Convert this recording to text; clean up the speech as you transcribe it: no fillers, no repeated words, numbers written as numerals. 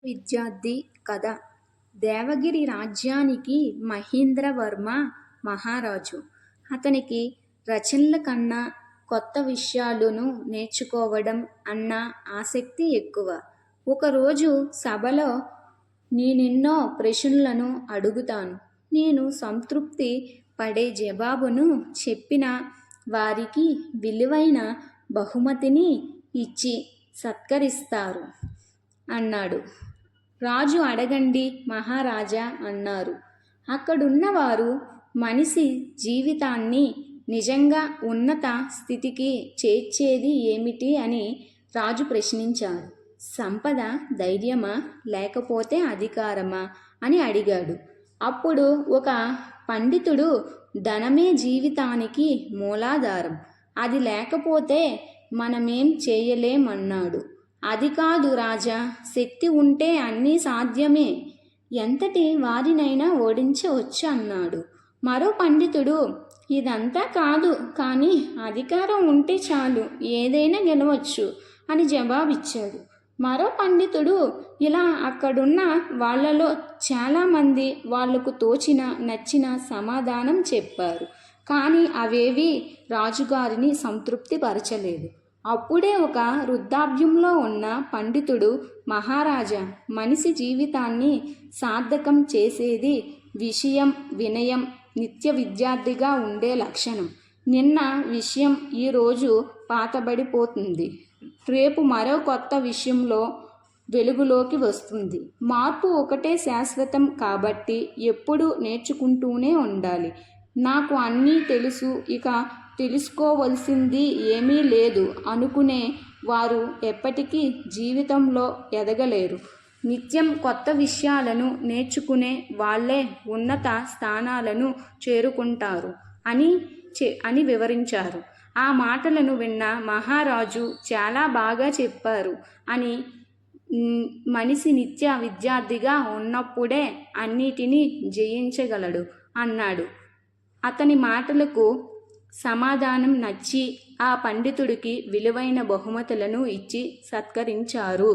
విద్యార్థి కథ. దేవగిరి రాజ్యానికి మహేంద్రవర్మ మహారాజు. అతనికి రచనల కన్నా కొత్త విషయాలను నేర్చుకోవడం అన్న ఆసక్తి ఎక్కువ. ఒకరోజు సభలో నేనెన్నో ప్రశ్నలను అడుగుతాను. నేను సంతృప్తి పడే జవాబును చెప్పిన వారికి విలువైన బహుమతిని ఇచ్చి సత్కరిస్తారు అన్నాడు. రాజు అడగండి మహారాజా అన్నారు. అక్కడున్నవారు మనిషి జీవితాన్ని నిజంగా ఉన్నత స్థితికి చేర్చేది ఏమిటి అని రాజు ప్రశ్నించాడు. సంపద, ధైర్యమా, లేకపోతే అధికారమా అని అడిగాడు. అప్పుడు ఒక పండితుడు ధనమే జీవితానికి మూలాధారం, అది లేకపోతే మనమేం చేయలేమన్నాడు. అది కాదు రాజా, శక్తి ఉంటే అన్నీ సాధ్యమే, ఎంతటి వారినైనా ఓడించవచ్చు అన్నాడు. మరో పండితుడు ఇదంతా కాదు, కానీ అధికారం ఉంటే చాలు, ఏదైనా గెలవచ్చు అని జవాబిచ్చాడు. మరో పండితుడు ఇలా అక్కడున్న వాళ్ళలో చాలామంది వాళ్లకు తోచిన నచ్చిన సమాధానం చెప్పారు. కానీ అవేవి రాజుగారిని సంతృప్తిపరచలేదు. అప్పుడే ఒక వృద్ధాప్యంలో ఉన్న పండితుడు, మహారాజా, మనిషి జీవితాన్ని సార్థకం చేసేది విషయం, వినయం, నిత్య విద్యార్థిగా ఉండే లక్షణం. నిన్న విషయం ఈరోజు పాతబడిపోతుంది, రేపు మరో కొత్త విషయంలో వెలుగులోకి వస్తుంది. మార్పు ఒకటే శాశ్వతం కాబట్టి ఎప్పుడూ నేర్చుకుంటూనే ఉండాలి. నాకు అన్నీ తెలుసు, ఇక తెలుసుకోవలసింది ఏమీ లేదు అనుకునే వారు ఎప్పటికీ జీవితంలో ఎదగలేరు. నిత్యం కొత్త విషయాలను నేర్చుకునే వాళ్ళే ఉన్నత స్థానాలను చేరుకుంటారు అని వివరించారు. ఆ మాటలను విన్న మహారాజు చాలా బాగా చెప్పారు అని, మనిషి నిత్య విద్యార్థిగా ఉన్నప్పుడే అన్నిటినీ జయించగలడు అన్నాడు. అతని మాటలకు సమాధానం నచ్చి ఆ పండితుడికి విలువైన బహుమతులను ఇచ్చి సత్కరించారు.